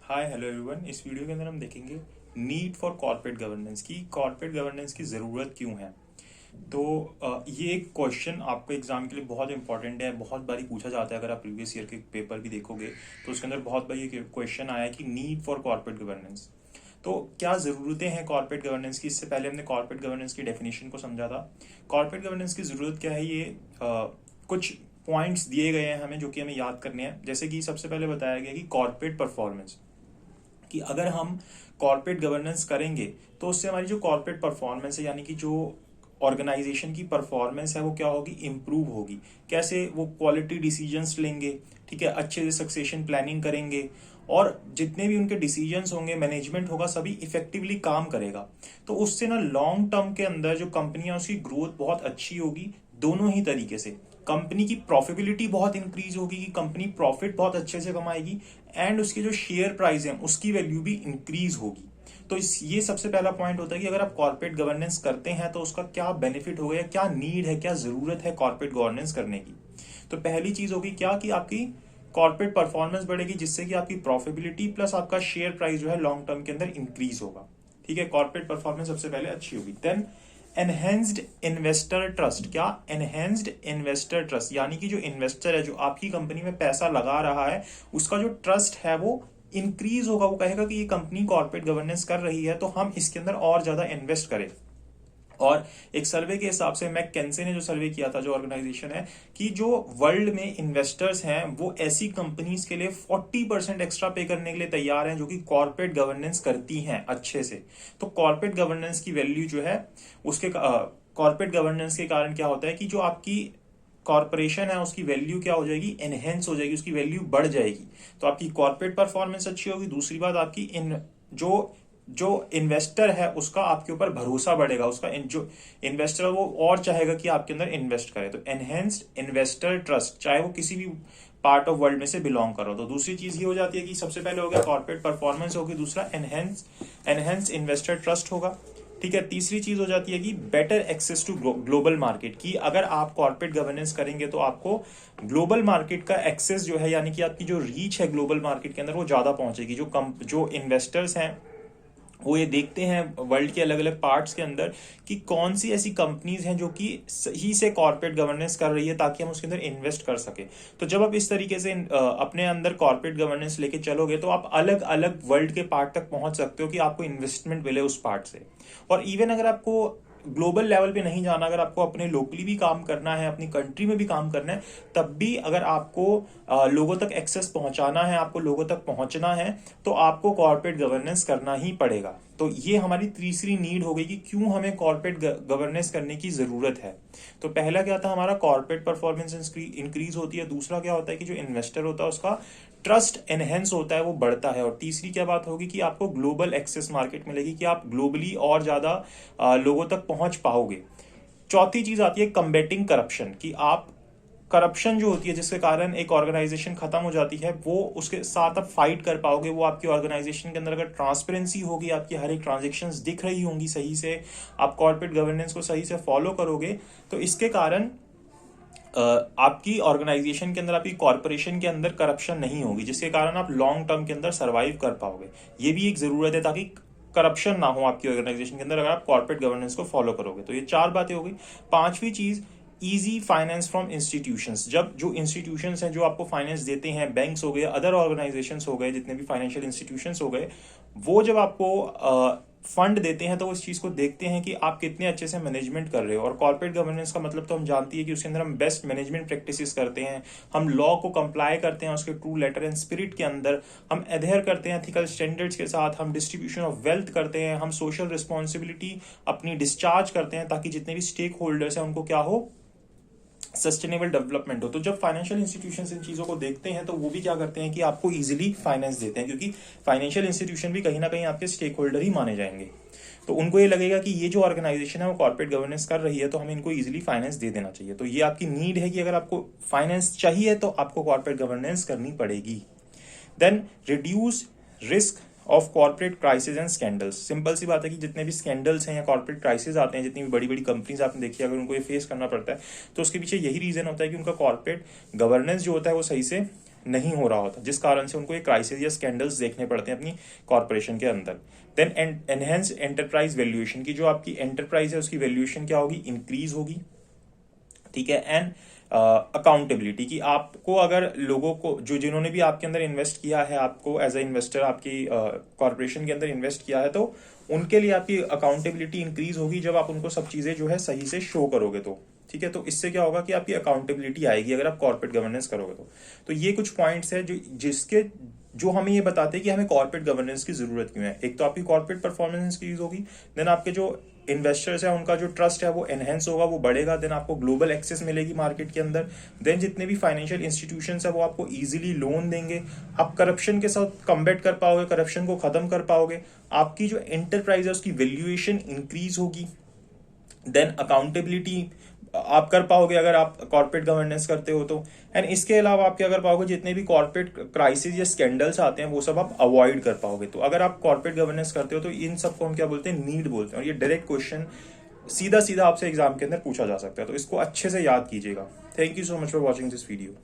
Hi hello everyone. इस video के अंदर हम देखेंगे नीड फॉर कॉर्पोरेट गवर्नेंस की कॉर्पोरेट गवर्नेंस की ज़रूरत क्यों है। तो ये एक क्वेश्चन आपको एग्जाम के लिए बहुत इंपॉर्टेंट है, बहुत बारी पूछा जाता है। अगर आप प्रीवियस ईयर के पेपर भी देखोगे तो उसके अंदर बहुत बार ये क्वेश्चन आया है कि नीड फॉर कॉर्पोरेट गवर्नेंस। तो क्या ज़रूरतें हैं कॉर्पोरेट गवर्नेंस की। इससे पहले हमने कॉर्पोरेट गवर्नेंस की डेफिनेशन को समझा था। कॉर्पोरेट गवर्नेंस की ज़रूरत क्या है, ये कुछ पॉइंट्स दिए गए हैं हमें जो कि हमें याद करने हैं। जैसे कि सबसे पहले बताया गया कि कॉर्पोरेट परफॉर्मेंस, कि अगर हम कॉर्पोरेट गवर्नेंस करेंगे तो उससे हमारी जो कॉर्पोरेट परफॉर्मेंस है, यानी कि जो ऑर्गेनाइजेशन की परफॉर्मेंस है वो क्या होगी, इम्प्रूव होगी। कैसे? वो क्वालिटी डिसीजंस लेंगे, ठीक है, अच्छे से सक्सेशन प्लानिंग करेंगे और जितने भी उनके डिसीजंस होंगे, मैनेजमेंट होगा, सभी इफेक्टिवली काम करेगा। तो उससे ना लॉन्ग टर्म के अंदर जो कंपनी है उसकी ग्रोथ बहुत अच्छी होगी। दोनों ही तरीके से कंपनी की प्रॉफिटेबिलिटी बहुत इंक्रीज होगी, कि कंपनी प्रॉफिट बहुत अच्छे से कमाएगी एंड उसके जो शेयर प्राइस है उसकी वैल्यू भी इंक्रीज होगी। तो ये सबसे पहला पॉइंट होता है कि अगर आप कॉर्पोरेट गवर्नेंस करते हैं तो उसका क्या बेनिफिट होगा, या क्या नीड है, क्या जरूरत है कॉर्पोरेट गवर्नेंस करने की। तो पहली चीज होगी क्या, कि आपकी कॉर्पोरेट परफॉर्मेंस बढ़ेगी, जिससे कि आपकी प्रॉफिटेबिलिटी प्लस आपका शेयर प्राइस जो है लॉन्ग टर्म के अंदर इंक्रीज होगा। ठीक है, कॉर्पोरेट परफॉर्मेंस सबसे पहले अच्छी होगी। Then enhanced investor trust. क्या? एनहेंस्ड इन्वेस्टर ट्रस्ट, यानी कि जो इन्वेस्टर है, जो आपकी कंपनी में पैसा लगा रहा है, उसका जो ट्रस्ट है वो इंक्रीज होगा। वो कहेगा कि ये कंपनी कॉर्पोरेट गवर्नेंस कर रही है तो हम इसके अंदर और ज्यादा इन्वेस्ट करें। और एक सर्वे के हिसाब से मैककिंसे ने जो सर्वे किया था, जो ऑर्गेनाइजेशन है, कि जो वर्ल्ड में इन्वेस्टर्स हैं वो ऐसी कंपनीज के लिए 40% एक्स्ट्रा पे करने के लिए तैयार हैं जो कि कॉर्पोरेट गवर्नेंस करती हैं अच्छे से। तो कॉर्पोरेट गवर्नेंस की वैल्यू जो है उसके कॉर्पोरेट गवर्नेंस के कारण क्या होता है कि जो आपकी कॉर्पोरेशन है उसकी वैल्यू क्या हो जाएगी, एनहेंस हो जाएगी, उसकी वैल्यू बढ़ जाएगी। तो आपकी कॉर्पोरेट परफॉर्मेंस अच्छी होगी। दूसरी बात, आपकी इन जो जो इन्वेस्टर है उसका आपके ऊपर भरोसा बढ़ेगा। उसका जो इन्वेस्टर है वो और चाहेगा कि आपके अंदर इन्वेस्ट करे। तो एनहेंस्ड इन्वेस्टर ट्रस्ट, चाहे वो किसी भी पार्ट ऑफ वर्ल्ड में से बिलोंग करो। तो दूसरी चीज ये हो जाती है कि सबसे पहले हो गया कॉर्पोरेट परफॉर्मेंस होगी, दूसरा एनहेंस इन्वेस्टर ट्रस्ट होगा। ठीक है, तीसरी चीज हो जाती है कि better access to global market, की अगर आप कॉर्पोरेट गवर्नेंस करेंगे तो आपको ग्लोबल मार्केट का एक्सेस जो है, यानी कि आपकी जो रीच है ग्लोबल मार्केट के अंदर वो ज्यादा पहुंचेगी। जो इन्वेस्टर्स हैं वो ये देखते हैं वर्ल्ड के अलग अलग पार्ट्स के अंदर कि कौन सी ऐसी कंपनीज हैं जो कि सही से कॉर्पोरेट गवर्नेंस कर रही है, ताकि हम उसके अंदर इन्वेस्ट कर सके। तो जब आप इस तरीके से अपने अंदर कॉर्पोरेट गवर्नेंस लेके चलोगे तो आप अलग अलग वर्ल्ड के पार्ट तक पहुंच सकते हो कि आपको इन्वेस्टमेंट मिले उस पार्ट से। और इवन अगर आपको ग्लोबल लेवल पे नहीं जाना, अगर आपको अपने लोकली भी काम करना है, अपनी कंट्री में भी काम करना है, तब भी अगर आपको लोगों तक एक्सेस पहुंचाना है, आपको लोगों तक पहुंचना है, तो आपको कॉर्पोरेट गवर्नेंस करना ही पड़ेगा। तो ये हमारी तीसरी नीड हो गई कि क्यों हमें कॉर्पोरेट गवर्नेंस करने की जरूरत है। तो पहला क्या था, हमारा कॉर्पोरेट परफॉर्मेंस इंक्रीज होती है। दूसरा क्या होता है कि जो इन्वेस्टर होता है उसका ट्रस्ट एनहेंस होता है, वो बढ़ता है। और तीसरी क्या बात होगी कि आपको ग्लोबल एक्सेस मार्केट मिलेगी, कि आप ग्लोबली और ज्यादा लोगों तक पहुंच पाओगे। चौथी चीज आती है कम्बेटिंग करप्शन, कि आप करप्शन जो होती है जिसके कारण एक ऑर्गेनाइजेशन खत्म हो जाती है, वो उसके साथ आप फाइट कर पाओगे। वो आपकी ऑर्गेनाइजेशन के अंदर अगर ट्रांसपेरेंसी होगी, आपकी हर एक ट्रांजेक्शन्स दिख रही होंगी सही से, आप कॉर्पोरेट गवर्नेंस को सही से फॉलो करोगे, तो इसके कारण आपकी ऑर्गेनाइजेशन के अंदर, आपकी कॉर्पोरेशन के अंदर करप्शन नहीं होगी, जिसके कारण आप लॉन्ग टर्म के अंदर सर्वाइव कर पाओगे। ये भी एक जरूरत है ताकि करप्शन ना हो आपकी ऑर्गेनाइजेशन के अंदर, अगर आप कॉर्पोरेट गवर्नेंस को फॉलो करोगे। तो ये चार बातें हो गई। पांचवी चीज, इजी फाइनेंस फ्रॉम इंस्टीट्यूशंस। जब जो इंस्टीट्यूशंस हैं जो आपको फाइनेंस देते हैं, बैंक्स हो गए, अदर ऑर्गेनाइजेशंस हो गए, जितने भी फाइनेंशियल इंस्टीट्यूशंस हो गए, वो जब आपको फंड देते हैं तो उस चीज को देखते हैं कि आप कितने अच्छे से मैनेजमेंट कर रहे हो। और कॉर्पोरेट गवर्नेंस का मतलब तो हम जानती है कि उसके अंदर हम बेस्ट मैनेजमेंट प्रैक्टिसेस करते हैं, हम लॉ को कंप्लाई करते हैं उसके ट्रू लेटर एंड स्पिरिट के अंदर, हम एडहेयर करते हैं एथिकल स्टैंडर्ड्स के साथ, हम डिस्ट्रीब्यूशन ऑफ वेल्थ करते हैं, हम सोशल रिस्पॉन्सिबिलिटी अपनी डिस्चार्ज करते हैं, ताकि जितने भी स्टेक होल्डर्स हैं उनको क्या हो, सस्टेनेबल डेवलपमेंट हो। तो जब फाइनेंशियल इंस्टीट्यूशंस इन चीजों को देखते हैं तो वो भी क्या करते हैं कि आपको इजीली फाइनेंस देते हैं, क्योंकि फाइनेंशियल इंस्टीट्यूशन भी कहीं ना कहीं आपके स्टेक होल्डर ही माने जाएंगे। तो उनको ये लगेगा कि ये जो ऑर्गेनाइजेशन है वो कॉर्पोरेट गवर्नेंस कर रही है, तो हमें इनको इजीली फाइनेंस दे देना चाहिए। तो ये आपकी नीड है कि अगर आपको फाइनेंस चाहिए तो आपको कॉर्पोरेट गवर्नेंस करनी पड़ेगी। Then reduce risk of corporate crisis and scandals. Simple सी बात है कि जितने भी स्कैंडल्स हैं या कॉर्पोरेट क्राइसिस आते हैं, जितनी भी बड़ी बड़ी कंपनीज आपने देखी, अगर उनको ये फेस करना पड़ता है तो उसके पीछे यही रीजन होता है कि उनका कॉर्पोरेट गवर्नेंस जो होता है वो सही से नहीं हो रहा होता, जिस कारण से उनको ये क्राइसिस या स्कैंडल्स देखने पड़ते हैं अपनी कॉर्पोरेशन के अंदर। देन एनहेंस एंटरप्राइज वैल्यूएशन, की जो आपकी एंटरप्राइज है उसकी वैल्यूएशन क्या होगी, इंक्रीज होगी, ठीक है। एंड अकाउंटेबिलिटी, की आपको अगर लोगों को जो जिन्होंने भी आपके अंदर इन्वेस्ट किया है, आपको एज अ इन्वेस्टर आपकी कॉर्पोरेशन के अंदर इन्वेस्ट किया है, तो उनके लिए आपकी अकाउंटेबिलिटी इंक्रीज होगी जब आप उनको सब चीजें जो है सही से शो करोगे तो, ठीक है। तो इससे क्या होगा कि आपकी अकाउंटेबिलिटी आएगी अगर आप कॉर्पोरेट गवर्नेंस करोगे तो ये कुछ पॉइंट्स है जो हमें ये बताते हैं कि हमें कॉर्पोरेट गवर्नेंस की जरूरत क्यों है। एक तो आपकी कॉर्पोरेट परफॉर्मेंस इंक्रीज होगी, देन आपके जो इन्वेस्टर्स है उनका जो ट्रस्ट है वो एनहेंस होगा, वो बढ़ेगा, देन आपको ग्लोबल एक्सेस मिलेगी मार्केट के अंदर, देन जितने भी फाइनेंशियल इंस्टीट्यूशंस है वो आपको इजीली लोन देंगे, आप करप्शन के साथ कम्बैट कर पाओगे, करप्शन को खत्म कर पाओगे, आपकी जो एंटरप्राइज है उसकी वैल्यूएशन इंक्रीज होगी, देन अकाउंटेबिलिटी आप कर पाओगे अगर आप कॉर्पोरेट गवर्नेंस करते हो तो। एंड इसके अलावा आप क्या कर पाओगे, जितने भी कॉर्पोरेट क्राइसिस या स्कैंडल्स आते हैं वो सब आप अवॉइड कर पाओगे। तो अगर आप कॉर्पोरेट गवर्नेंस करते हो तो इन सबको हम क्या बोलते हैं, नीड बोलते हैं। और ये डायरेक्ट क्वेश्चन सीधा सीधा आपसे एग्जाम के अंदर पूछा जा सकता है, तो इसको अच्छे से याद कीजिएगा। Thank you so much for watching this video.